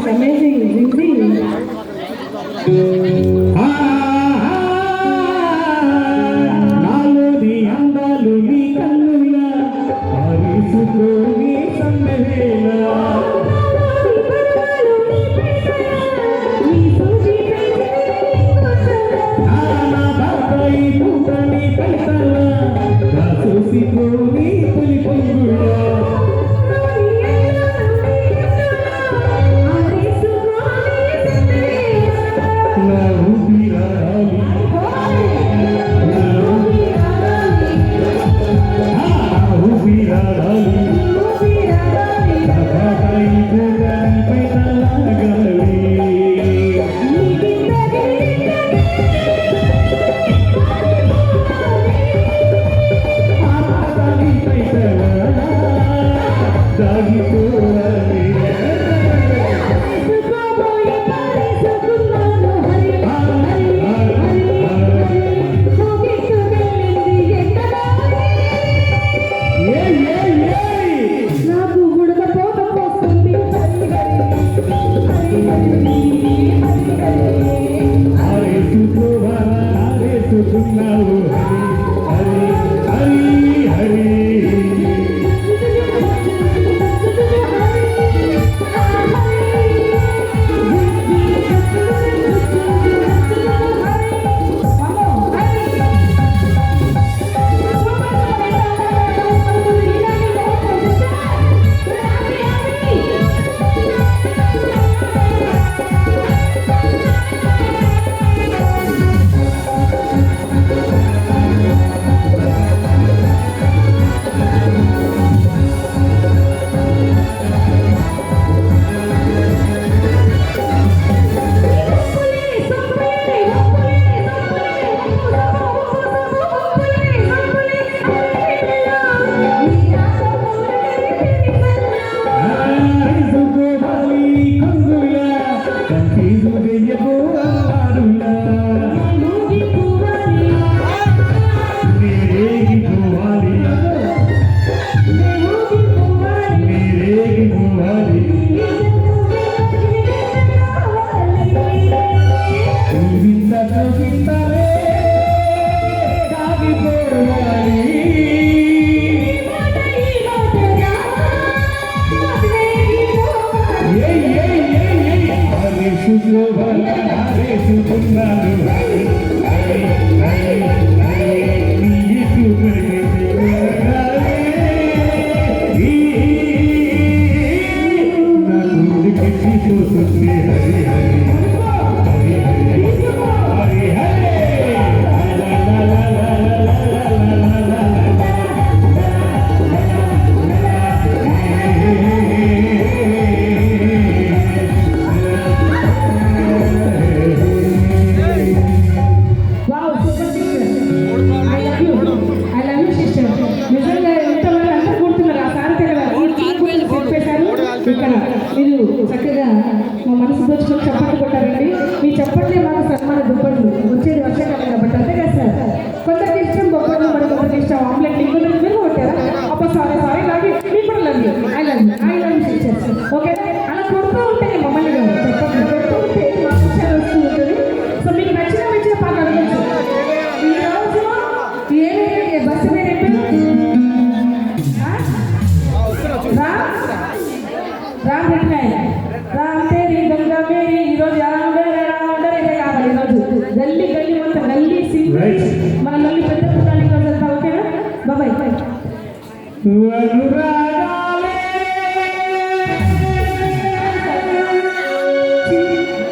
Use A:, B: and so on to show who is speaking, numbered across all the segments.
A: it's amazing.
B: నాలోని అందాలు నీ కన్నులా ఆరిసుకొని సన్నవేలా నా బాబాయి పూటని పైసలా చూసిపోని పులి పొంగులా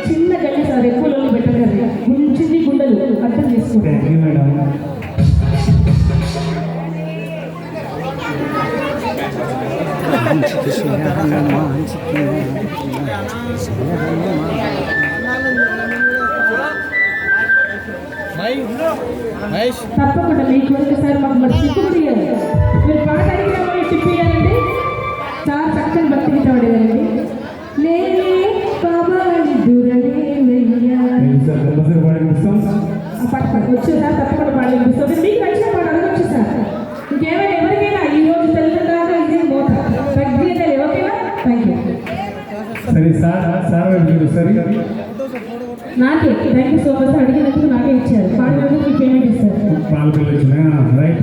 A: చిన్న గల్లి సార్, ఎక్కువ లోన్లు పెట్టారు. ముంచింది గుండెలు అర్థం చేసుకోండి మేడం. తప్పకుండా మీకు ఒకసారి మాకు మరి టిప్పు తీయాలి. మీరు పాట అడిగినా టిప్పు ఇవ్వాలండి. చాలా చక్కని భక్తి గీతం అడిగారండి. లేని బాబాని దూరనే పాట వచ్చేసారి తప్పకుండా పాట వినిపిస్తుంది. మీకు నచ్చిన పాట అడగొచ్చు సార్. ఇంకేమైనా ఎవరికైనా ఈ రోజు తెలంగాణ ఇదే మోత తగ్గితే ఎవరికైనా థ్యాంక్ యూ.
B: సరే సార్. సార్ సరే
A: నాకే థ్యాంక్ యూ సో మచ్. అడిగినందుకు నాకే ఇచ్చారు, పాడినందుకు మీకు పేమెంట్ ఇస్తారు.
B: పాల్గొని వచ్చిన రైట్.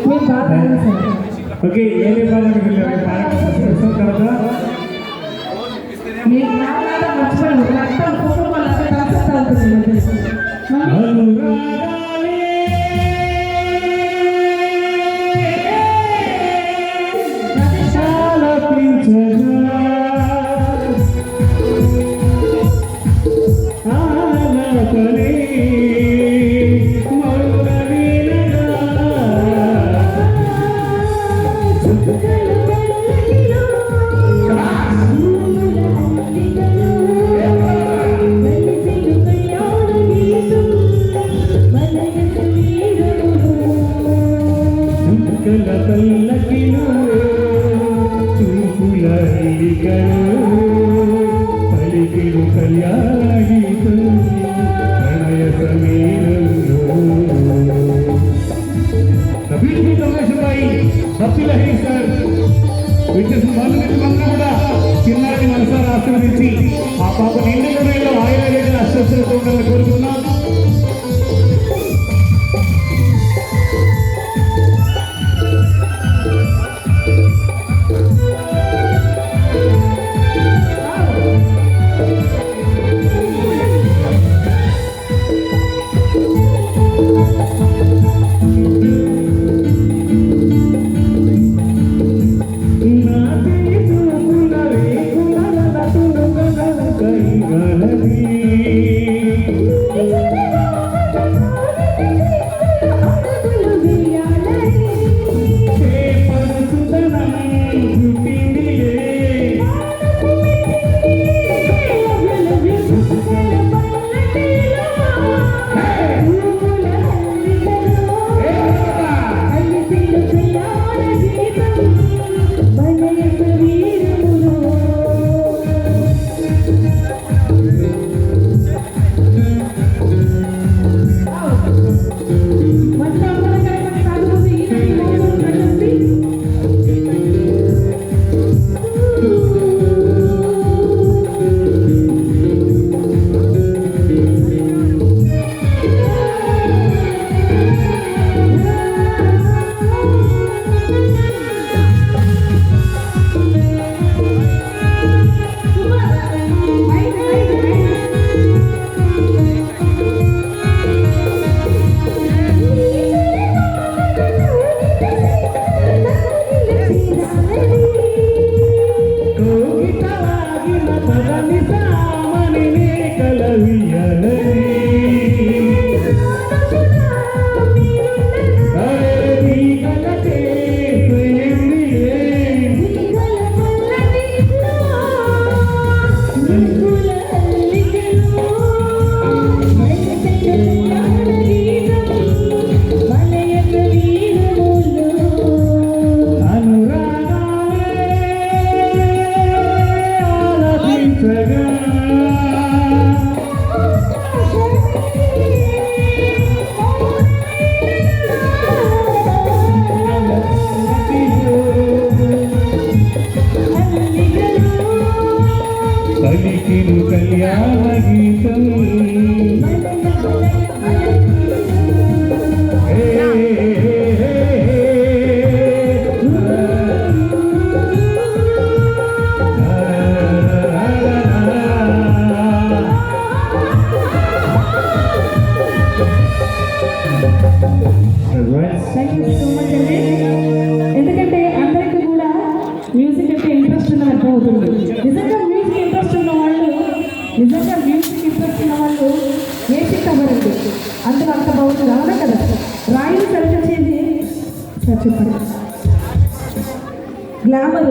A: మీరు బాగా పాడండి సార్.
B: ఓకే ఏదే పాల్గొని వెళ్ళారు తర్వాత
A: మీరు బాగా మర్చిపోయారు. రక్తం కుటుంబం వాళ్ళంతా కాన్సెప్ట్ అవుతుంది.
B: పలికిడు కళ్యాణ గీతం ప్రణయ సమీరంలో బ్యూటిఫుల్ కమర్షియల్ బై భక్తి లహరి సార్ విచ్చేసిన వాళ్ళందరూ కూడా చిన్నారి మనసారా ఆశీర్వదించి ఆ పాప నిండు సమయంలో ఆయుర్వేద అస్వస్థలతో ఉండాలని కోరుకున్నాం. పలికిడు కళ్యాణ గీతం
A: థ్యాంక్ యూ సో మచ్ అండి. ఎందుకంటే అందరికీ కూడా మ్యూజిక్ అంటే ఇంట్రెస్ట్ ఉన్నది అర్థమవుతుంది. నిజంగా మ్యూజిక్ ఇంట్రెస్ట్ ఉన్న వాళ్ళు వేసిక్ అవ్వరండి. అందులో అంత బాగుంది రావడం కదా. రాయిని సెలెక్ట్ చేసి సార్ చెప్పండి. గ్లామర్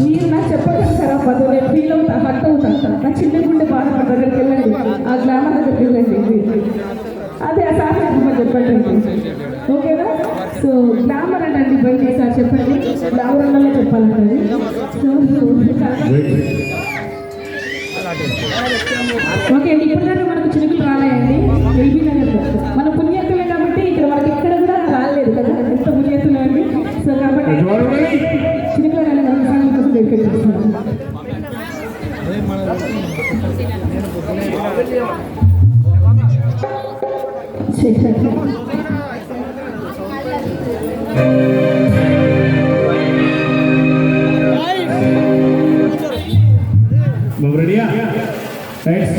A: మీరు నాకు చెప్పకండి సార్. ఆ పదవి నేను ఫీల్ అవుతా, హర్ట్ అవుతాను. నా చిన్న గుండె బాధపడ దగ్గరికి వెళ్ళండి, ఆ గ్లామర్ దగ్గరికి వెళ్ళండి. అదే ఆ సార్ చెప్పండి. ఓకేనా? సో గ్లామర్ అంటే బయట సార్ చెప్పండి. గ్లామర్ అన్నలో చెప్పాలంటే ఓకే అండి. ఇప్పటిదాకా మనకు చినుకులు రాలేయండి. ఎల్బీ నగర్ మన పుణ్యతులే కాబట్టి ఇక్కడ మనకి ఎక్కడ కూడా రాలేదు కదా. ఎంత పుణ్యతులు అండి. సో కాబట్టి చినుకులు రాలేదు.
B: బాబు రెడీయా? రైట్.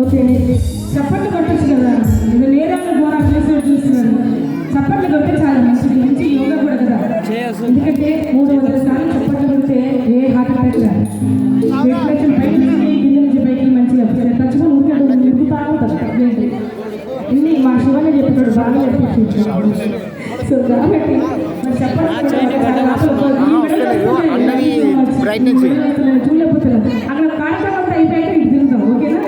A: ఓకే చప్పట్లు కొట్టచ్చు కదా, ఇది నేరంలో ద్వారా చేసి చూస్తున్నారు. చప్పట్లు కొట్టే చాలా మంచిది, మంచి యోగా కూడా కదా. ఎందుకంటే 300 సార్లు చప్పట్లు కొడితే ఏ హార్ట్ అటాక్ రాదు. బ్లడ్ పైకి కింద నుంచి పైకి మంచిగా తచ్చుకొని ఊరికే నింపుతా ఉంటుంది. ఇన్ని మా శివనే చెప్పాడు, బాగా చెప్పించాడు. సో కాబట్టి
C: వస్తలేదు అన్నది బ్రైట్నెస్
A: చూడలేకపోతున్నాను అక్కడ కార్యక్రమం అయిపోయాక ఇటు తిరుగుతాం ఓకేనా.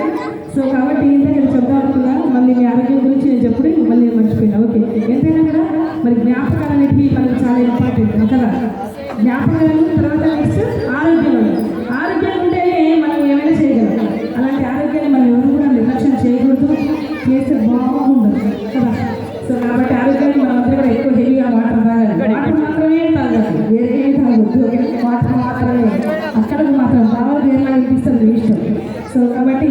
A: సో కాబట్టి ఏంటంటే చెప్తా అనుకున్నాను మళ్ళీ మీ ఆరోగ్యం గురించి నేను చెప్పుడు మళ్ళీ నేను మర్చిపోయినా. ఓకే ఎంతైనా కూడా మరి జ్ఞాపకాలు అనేవి మనకు చాలా ఇంపార్టెంట్ కదా. జ్ఞాపకాలు తర్వాత నెక్స్ట్ ఆరోగ్యం. ఆరోగ్యం ఉంటేనే మనం ఏమైనా చేయగలం. అలాంటి ఆరోగ్యాన్ని మనం ఎవరు కూడా నిర్లక్ష్యం చేయకూడదు, చేస్తే బాగుండదు కదా. సో కాబట్టి ఆరోగ్యాన్ని మనం అందరూ కూడా ఎక్కువ హెవీగా వాటర్ తాగాలి. వాటర్ మాత్రమే తాగాలి, వేరే ఏం తాగొద్దు. వాటర్ మాత్రమే అక్కడికి మాత్రం తావాలి, వేరే అనిపిస్తుంది ఇష్టం. సో కాబట్టి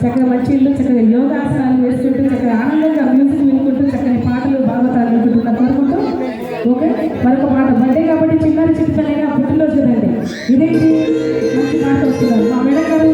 A: చక్కగా మంచి ఇల్లు చక్కగా యోగాసనాలు వేసుకుంటూ చక్కగా ఆనందంగా మ్యూజిక్ వినుకుంటూ చక్కని పాటలు భాగవతాలు వినుకుంటున్నా కోరుకుంటూ ఓకే. మరొక పాట బర్త్డే కాబట్టి చిన్నారి చిన్నగా పుట్టినరోజు కదండి. ఇదేంటి మంచి పాట వస్తున్నారు మా మేడం గారు.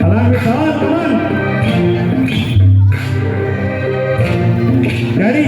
B: అలాగే డాడీ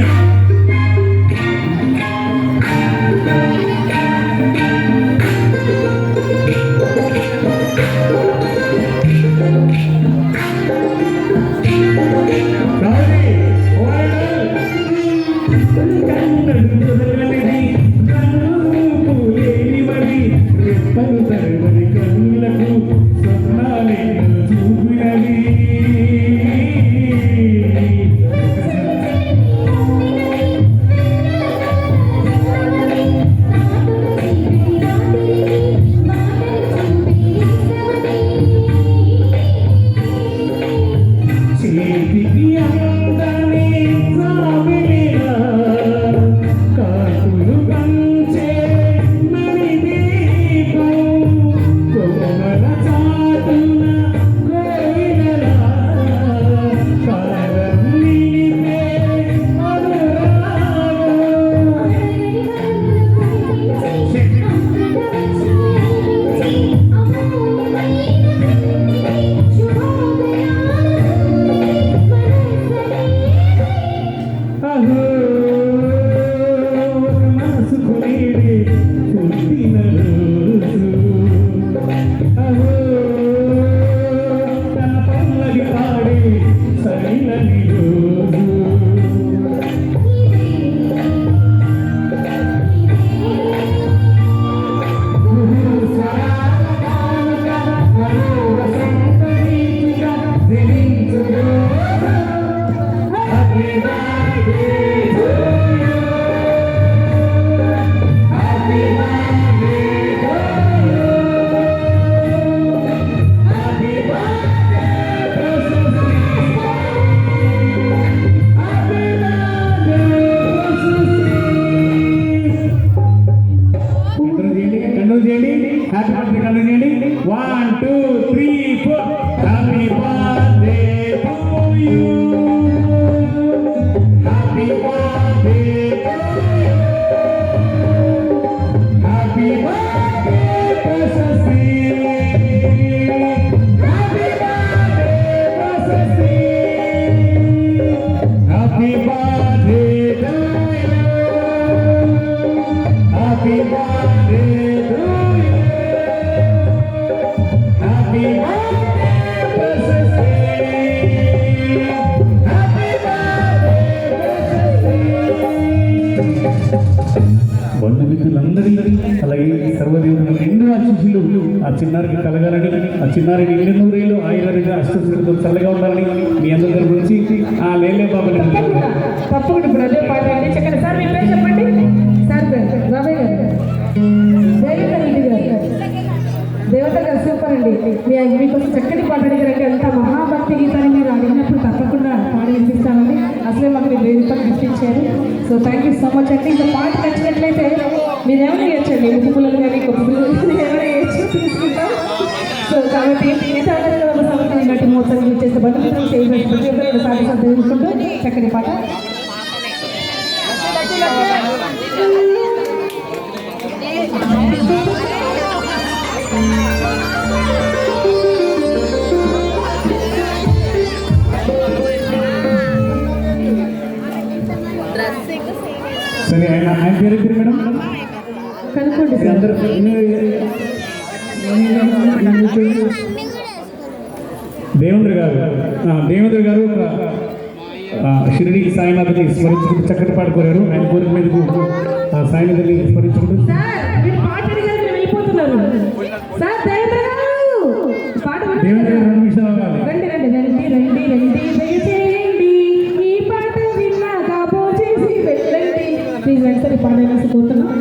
B: బంధుమిత్రులందరి అలాగే సర్వదేవుల ఎన్నో ఆశీస్సులు ఆ చిన్నారికి కలగాలని, ఆ చిన్నారికి ఎన్ని నూరేళ్ళు ఆయుర్వేద అష్టంతో చల్లగా ఉండాలని మీ అందరి గురించి ఆ లేలే బాబుని
A: తప్పకుండా ఇప్పుడు అదే పాట అండి. చక్కని సార్ మీ పేరు చెప్పండి. సార్ పేరు రాబయ్య గారు, దేవత రెడ్డి గారు, దేవత గారు సూపర్ అండి. మీకోసం చక్కటి పాట అడిగారంటే అంత మహాభక్తి గీతాన్ని మీరు అడిగినప్పుడు తప్పకుండా పాడి వినిపిస్తామండి. అసలే మాకు మీరు వేదిక గుర్తించారు. So thank you so much అండి. ఇంకా పాట నచ్చినట్లయితే మీరు ఏమైనా వేయచ్చండి, ముగ్గు పుల్లలు కానీ కొత్త పుల్లలు ఏమైనా వేయచ్చు, తీసుకుంటాం. సో కాబట్టి సంవత్సరం నటి మోసాలు చేసే బంధువులు చేయబడి ప్రతి ఒక్కరు సాధించాలి తెలుసుకుంటూ చక్కని పాట.
B: సరే ఆయన పేరు మేడం
A: కనుక్కోండి సార్.
B: అందరూ దేవేంద్ర గారు షిరిడి సాయినాథ్ని స్మరించుకుంటూ చక్కటి పాట కోరారు. ఆయన కోరిక మీదకు సాయినాథ్ని స్మరించుకుంటూ
A: సార్ మీరు పాట అడిగారు, మీరు వెళ్ళిపోతున్నారు. సార్ దేవేంద్ర గారు పాట
B: దేవేంద్ర గారు 2 నిమిషాలు ఆగాలి.
A: రండి రండి రండి రండి రండి దయచేయండి, ఈ పాట విన్నాక భోజేసి వెళ్ళండి. ప్లీజ్ వెంటనే పాడైనా కోరుతున్నాం.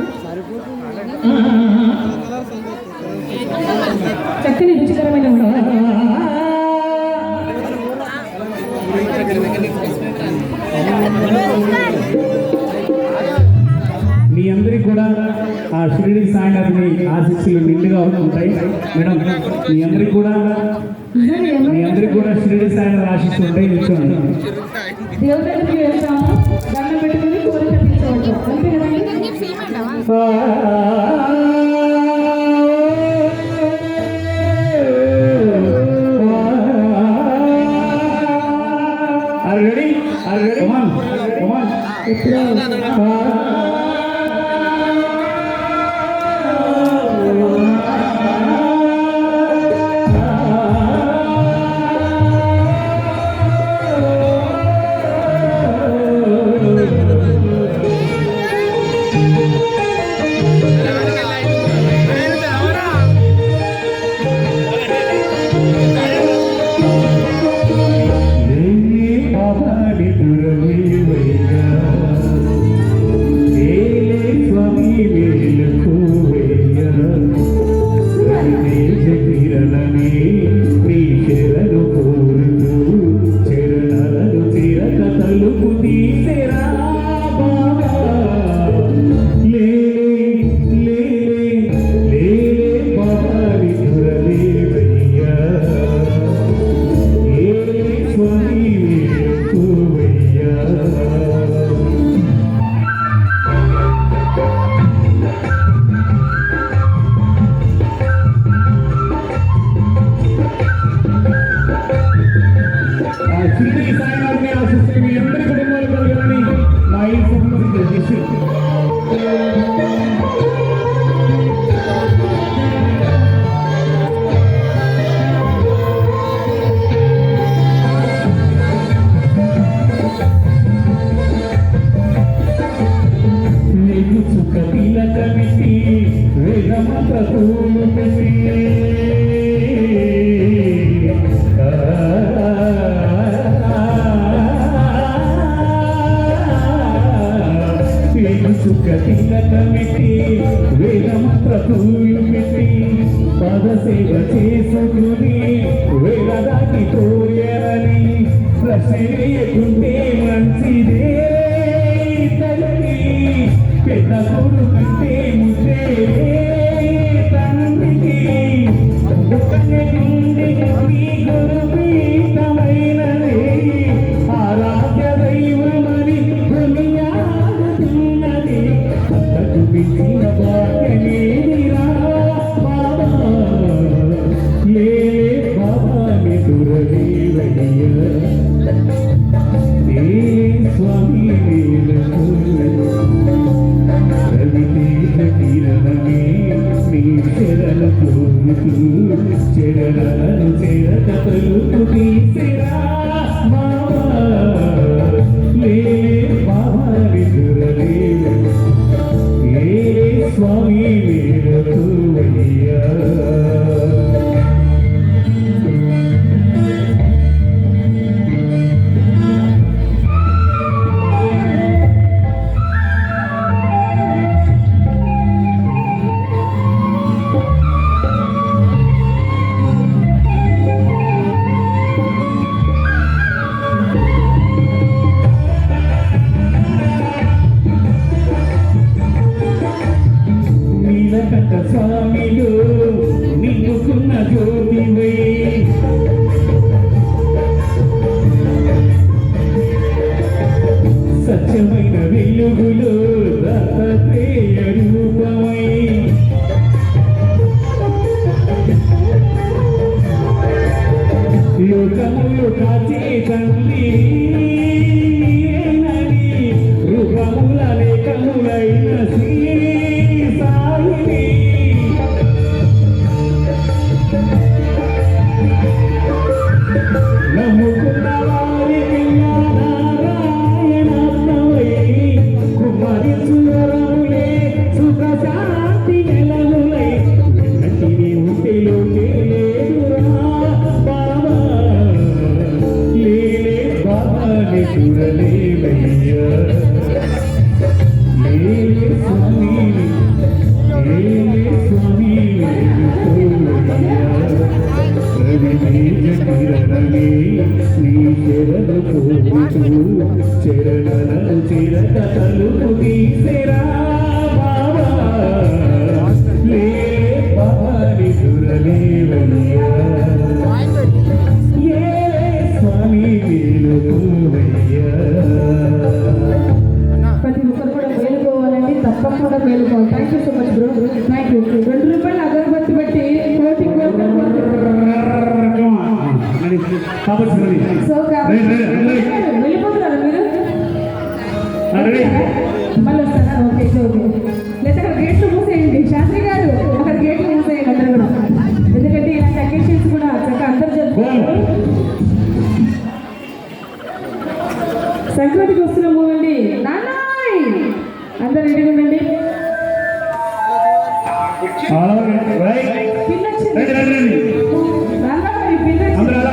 A: చక్కని రుచికరమైన
B: మీ అందరికీ కూడా ఆ షిరిడి సాయినాథ్ని ఆశీస్సులు నిండుగా ఉంటాయి మేడం. మీ అందరికీ కూడా షిరిడి సాయినాథ్ ఆశీస్సులు ఉంటాయి. నిల్చోండి.
A: దేవుడి దగ్గరికి వెళ్తాము, దండం పెట్టుకుని కోరిక తీర్చవచ్చు. అంతే కదండి.
B: Are you ready? Come on. పాదసేవ చేసుకుని వేలదాటి పోయాలని ప్రశ్నకుంటే మంచిదే తల్లి పెద్ద కొడుకంటే ముద్దే తండ్రికి మీ గురుపీఠమైనదే ఆరాధ్య దైవమని దునియాడుతున్నది చూపించిన భాగ్యమేరా బాబా లే బాబా మితురదేవయ్య ఏ స్వామి రవితే చరణను చిరకథలు తీసేరా బాబా లే పాడి దురలేవయ్యా ఏ స్వామి వేలువయ్యా
A: ప్రతి ఒక్కరు కూడా మేలుకోవాలండి, తప్పకుండా మేలుకోవాలి. Thank you so much bro, thank you. 2 రూపాయలు అగరబత్తి బట్టి కోటి సో వెళ్ళిపోతున్నారు మీరు, మళ్ళీ వస్తారా? Okay okay. లేదా అక్కడ గేట్లు మూసేయండి శాస్త్రి గారు, అక్కడ గేట్లు మూసేయండి అందరూ కూడా, ఎందుకంటే ఇలాంటి అకేషన్స్ కూడా చక్కగా అందరు జరుపుకుంటారు. సంక్రాంతికి వస్తున్నాము అండి నాన్నాయ్, అందరు రెడీగా ఉండండి. పిన్ వచ్చింది, నాన్న మరి పిన్ వచ్చింది.